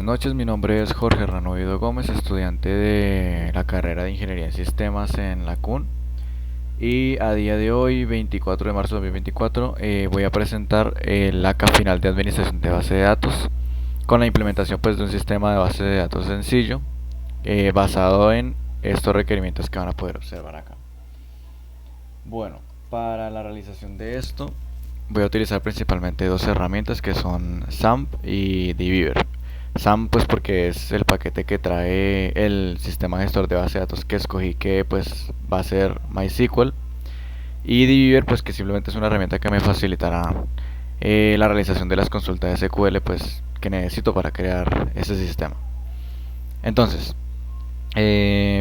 Buenas noches, mi nombre es Jorge Ranovido Gómez, estudiante de la carrera de Ingeniería en Sistemas en la CUN. Y a día de hoy, 24 de marzo de 2024, voy a presentar el ACA final de administración de base de datos con la implementación pues, de un sistema de base de datos sencillo basado en estos requerimientos que van a poder observar acá. Bueno, para la realización de esto voy a utilizar principalmente dos herramientas que son SAMP y dbeaver. SAMP pues porque es el paquete que trae el sistema gestor de base de datos que escogí, que pues va a ser MySQL, y dbeaver pues que simplemente es una herramienta que me facilitará la realización de las consultas de SQL pues que necesito para crear ese sistema. Entonces,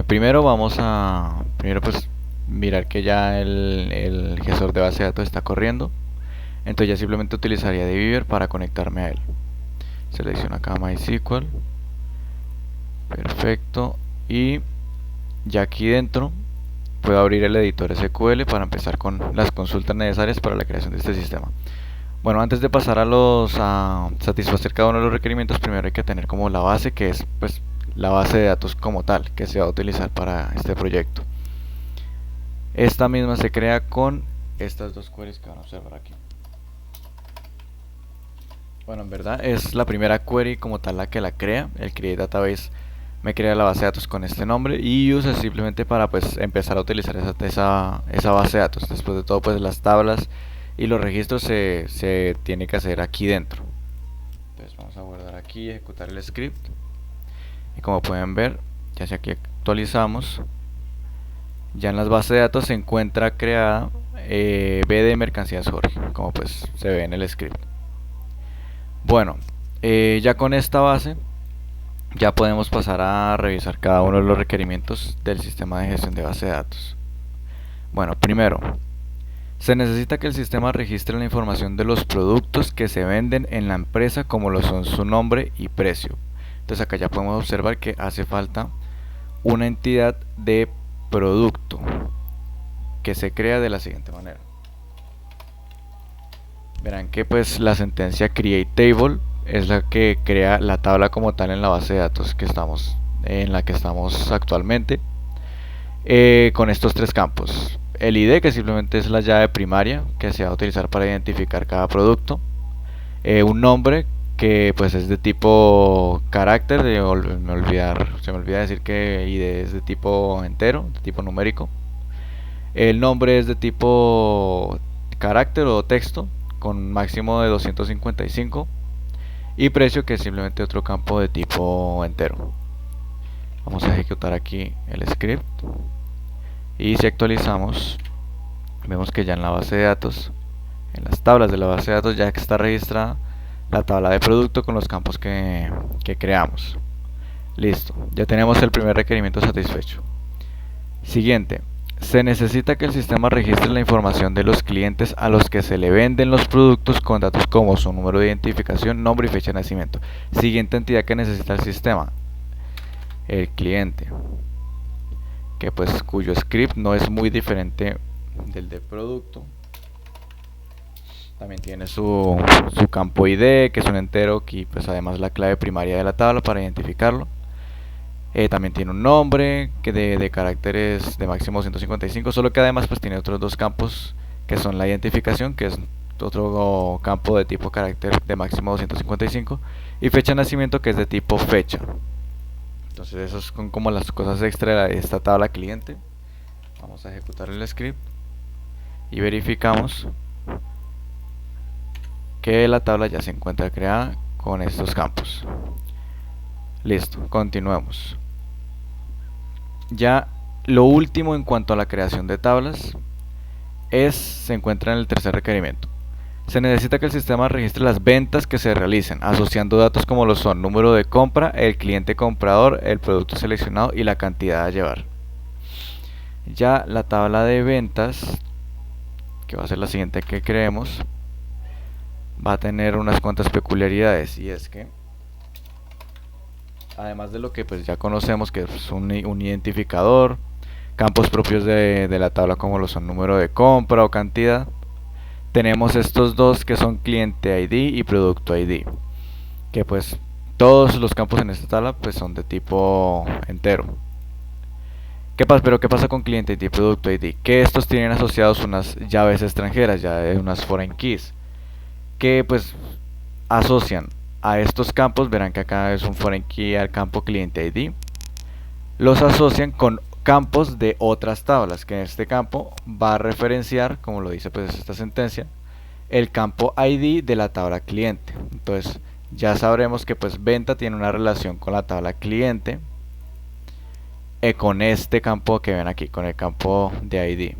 primero pues mirar que ya el gestor de base de datos está corriendo. Entonces ya simplemente utilizaría dbeaver para conectarme a él. Selecciono acá MySQL. Perfecto. Y ya aquí dentro puedo abrir el editor SQL para empezar con las consultas necesarias para la creación de este sistema. Bueno, antes de pasar a satisfacer cada uno de los requerimientos, primero hay que tener como la base, que es pues la base de datos como tal que se va a utilizar para este proyecto. Esta misma se crea con estas dos queries que van a observar aquí. Bueno, en verdad es la primera query como tal la que la crea. El create database me crea la base de datos con este nombre, y use simplemente para pues empezar a utilizar esa base de datos. Después de todo pues las tablas y los registros se tiene que hacer aquí dentro. Entonces vamos a guardar aquí y ejecutar el script. Y como pueden ver, ya si aquí actualizamos, ya en las bases de datos se encuentra creada BD mercancías Jorge, como pues se ve en el script. Bueno, ya con esta base ya podemos pasar a revisar cada uno de los requerimientos del sistema de gestión de base de datos. Bueno, primero, se necesita que el sistema registre la información de los productos que se venden en la empresa, como lo son su nombre y precio. Entonces acá ya podemos observar que hace falta una entidad de producto que se crea de la siguiente manera. Verán que pues la sentencia create table es la que crea la tabla como tal en la base de datos en la que estamos actualmente, con estos tres campos: el ID, que simplemente es la llave primaria que se va a utilizar para identificar cada producto; un nombre que pues es de tipo carácter, se me olvida decir que ID es de tipo entero, de tipo numérico; el nombre es de tipo carácter o texto con máximo de 255; y precio, que es simplemente otro campo de tipo entero. Vamos a ejecutar aquí el script, y si actualizamos vemos que ya en la base de datos, en las tablas de la base de datos, ya está registrada la tabla de producto con los campos que creamos. Listo, ya tenemos el primer requerimiento satisfecho. Siguiente, se necesita que el sistema registre la información de los clientes a los que se le venden los productos, con datos como su número de identificación, nombre y fecha de nacimiento. Siguiente entidad que necesita el sistema: el cliente, que pues cuyo script no es muy diferente del de producto. También tiene su campo ID, que es un entero, y pues además la clave primaria de la tabla para identificarlo. También tiene un nombre que de caracteres de máximo 155, solo que además pues tiene otros dos campos, que son la identificación, que es otro campo de tipo carácter de máximo 255, y fecha de nacimiento, que es de tipo fecha. Entonces esas son como las cosas extra de esta tabla cliente. Vamos a ejecutar el script y verificamos que la tabla ya se encuentra creada con estos campos. Listo, continuemos. Ya lo último en cuanto a la creación de tablas se encuentra en el tercer requerimiento. Se necesita que el sistema registre las ventas que se realicen, asociando datos como lo son número de compra, el cliente comprador, el producto seleccionado y la cantidad a llevar. Ya la tabla de ventas, que va a ser la siguiente que creemos, va a tener unas cuantas peculiaridades, y es que además de lo que pues ya conocemos, que es un identificador, campos propios de la tabla como lo son número de compra o cantidad, tenemos estos dos que son cliente ID y producto ID, que pues todos los campos en esta tabla pues son de tipo entero. ¿Qué pasa? Pero ¿qué pasa con cliente ID y producto ID? Que estos tienen asociados unas llaves extranjeras, ya de unas foreign keys, que pues asocian a estos campos. Verán que acá es un foreign key al campo cliente ID. Los asocian con campos de otras tablas, que en este campo va a referenciar, como lo dice pues esta sentencia, el campo ID de la tabla cliente. Entonces ya sabremos que pues venta tiene una relación con la tabla cliente, con este campo que ven aquí, con el campo de ID.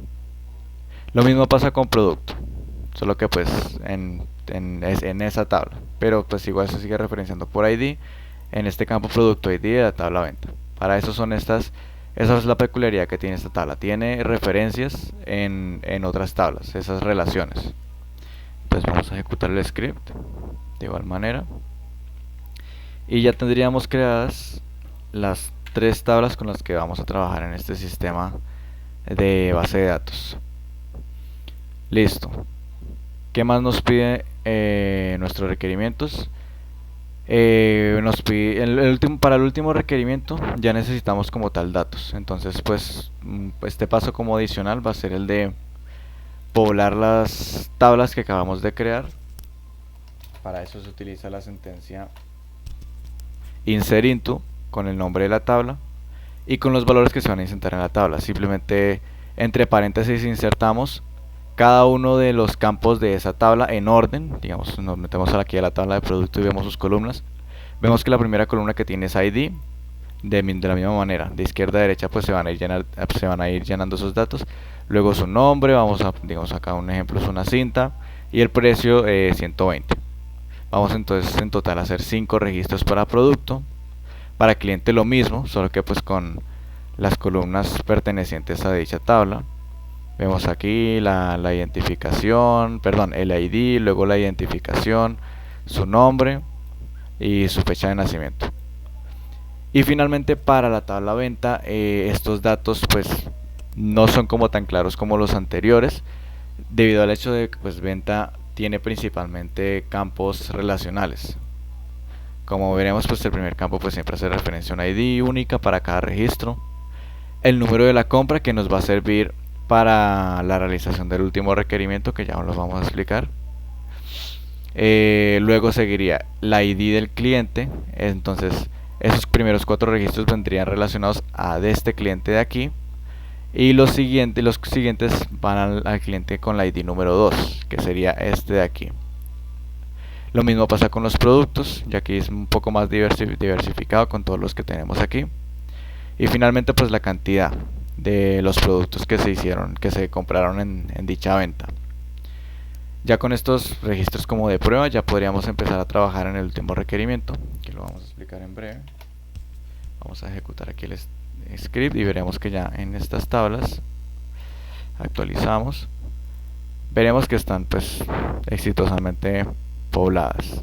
Lo mismo pasa con producto, solo que pues en esa tabla, pero pues igual se sigue referenciando por ID en este campo producto ID de la tabla venta. Para eso son estas, esa es la peculiaridad que tiene esta tabla, tiene referencias en otras tablas, esas relaciones. Entonces vamos a ejecutar el script de igual manera y ya tendríamos creadas las tres tablas con las que vamos a trabajar en este sistema de base de datos. Listo. ¿Qué más nos pide nuestros requerimientos? Nos pide para el último requerimiento ya necesitamos como tal datos. Entonces pues este paso como adicional va a ser el de poblar las tablas que acabamos de crear. Para eso se utiliza la sentencia insert into con el nombre de la tabla y con los valores que se van a insertar en la tabla. Simplemente entre paréntesis insertamos cada uno de los campos de esa tabla en orden. Digamos, nos metemos aquí a la tabla de producto y vemos sus columnas. Vemos que la primera columna que tiene es ID. De la misma manera, de izquierda a derecha pues se van a ir llenando esos datos. Luego su nombre, vamos a, digamos acá un ejemplo es una cinta, y el precio 120. Vamos entonces en total a hacer 5 registros para producto. Para cliente lo mismo, solo que pues con las columnas pertenecientes a dicha tabla. Vemos aquí la identificación, perdón, el ID, luego la identificación, su nombre y su fecha de nacimiento. Y finalmente para la tabla venta, estos datos pues no son como tan claros como los anteriores, debido al hecho de que pues venta tiene principalmente campos relacionales. Como veremos, pues el primer campo pues siempre hace referencia a una ID única para cada registro, el número de la compra que nos va a servir para la realización del último requerimiento, que ya os lo vamos a explicar. Luego seguiría la ID del cliente. Entonces esos primeros 4 registros vendrían relacionados a este cliente de aquí, y los siguientes van al cliente con la ID número 2, que sería este de aquí. Lo mismo pasa con los productos, ya que es un poco más diversificado con todos los que tenemos aquí. Y finalmente pues la cantidad de los productos que se compraron en dicha venta. Ya con estos registros como de prueba ya podríamos empezar a trabajar en el último requerimiento, que lo vamos a explicar en breve. Vamos a ejecutar aquí el script y veremos que ya en estas tablas actualizamos, veremos que están pues exitosamente pobladas.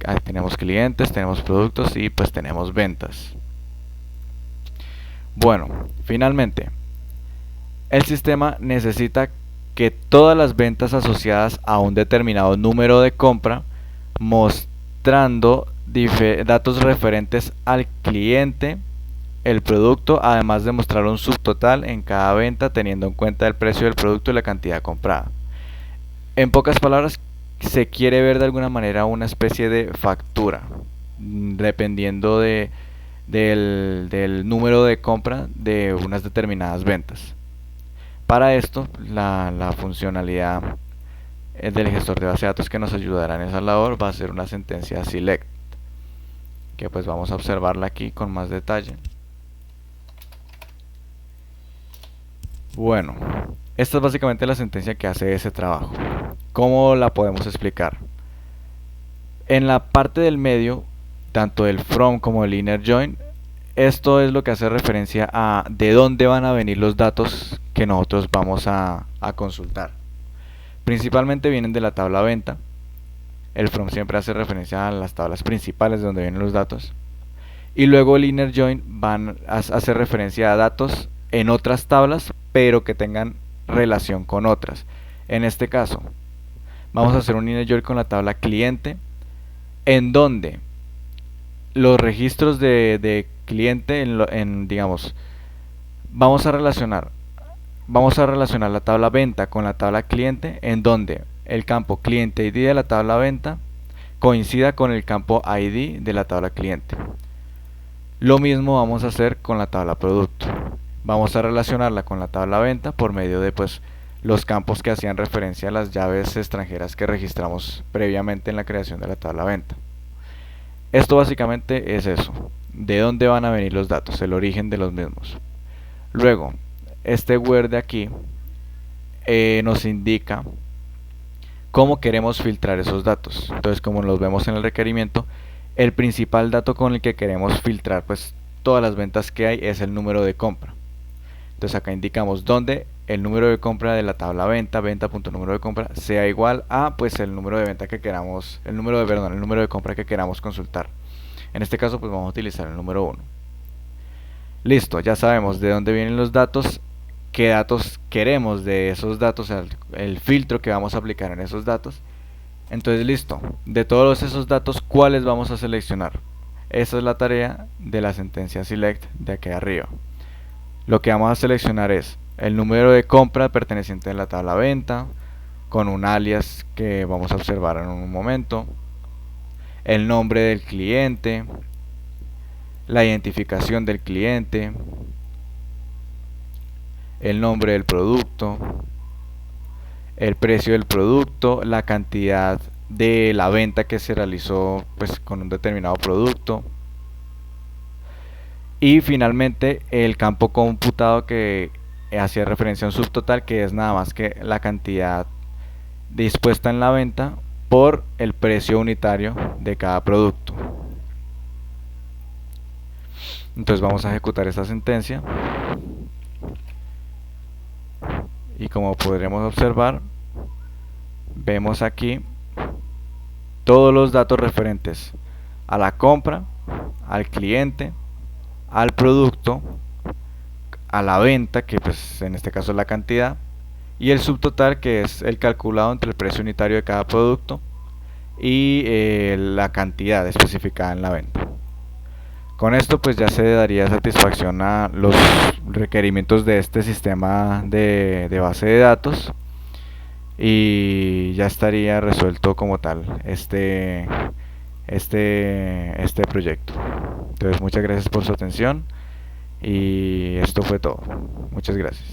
Ahí tenemos clientes, tenemos productos y pues tenemos ventas. Bueno, finalmente el sistema necesita que todas las ventas asociadas a un determinado número de compra, mostrando datos referentes al cliente, el producto, además de mostrar un subtotal en cada venta teniendo en cuenta el precio del producto y la cantidad comprada. En pocas palabras, se quiere ver de alguna manera una especie de factura, dependiendo del número de compra de unas determinadas ventas. Para esto, la funcionalidad del gestor de base de datos que nos ayudará en esa labor va a ser una sentencia select, que pues vamos a observarla aquí con más detalle. Bueno, esta es básicamente la sentencia que hace ese trabajo. ¿Cómo la podemos explicar? En la parte del medio, tanto el from como el inner join, esto es lo que hace referencia a de dónde van a venir los datos que nosotros vamos a consultar. Principalmente vienen de la tabla venta. El from siempre hace referencia a las tablas principales de donde vienen los datos. Y luego el inner join hace referencia a datos en otras tablas, pero que tengan relación con otras. En este caso, vamos a hacer un inner join con la tabla cliente, en donde los registros de cliente digamos, vamos a relacionar la tabla venta con la tabla cliente, en donde el campo cliente ID de la tabla venta coincida con el campo ID de la tabla cliente. Lo mismo vamos a hacer con la tabla producto. Vamos a relacionarla con la tabla venta por medio de los campos que hacían referencia a las llaves extranjeras que registramos previamente en la creación de la tabla venta. Esto básicamente es eso. ¿De dónde van a venir los datos? El origen de los mismos. Luego, este where de aquí nos indica cómo queremos filtrar esos datos. Entonces, como los vemos en el requerimiento, el principal dato con el que queremos filtrar todas las ventas que hay es el número de compra. Entonces acá indicamos dónde el número de compra de la tabla venta.número de compra sea igual a el número de venta que queramos, el número de compra que queramos consultar. En este caso vamos a utilizar el número 1. Listo, ya sabemos de dónde vienen los datos, qué datos queremos de esos datos, el filtro que vamos a aplicar en esos datos. Entonces listo, de todos esos datos, ¿cuáles vamos a seleccionar? Esa es la tarea de la sentencia select de aquí arriba. Lo que vamos a seleccionar es el número de compra perteneciente a la tabla venta, con un alias que vamos a observar en un momento, el nombre del cliente, la identificación del cliente, el nombre del producto, el precio del producto, la cantidad de la venta que se realizó con un determinado producto, y finalmente el campo computado que hacía referencia a un subtotal, que es nada más que la cantidad dispuesta en la venta por el precio unitario de cada producto. Entonces vamos a ejecutar esta sentencia y como podremos observar, vemos aquí todos los datos referentes a la compra, al cliente, al producto, a la venta, que en este caso es la cantidad, y el subtotal, que es el calculado entre el precio unitario de cada producto y la cantidad especificada en la venta. Con esto ya se daría satisfacción a los requerimientos de este sistema de base de datos y ya estaría resuelto como tal este proyecto. Entonces muchas gracias por su atención y esto fue todo. Muchas gracias.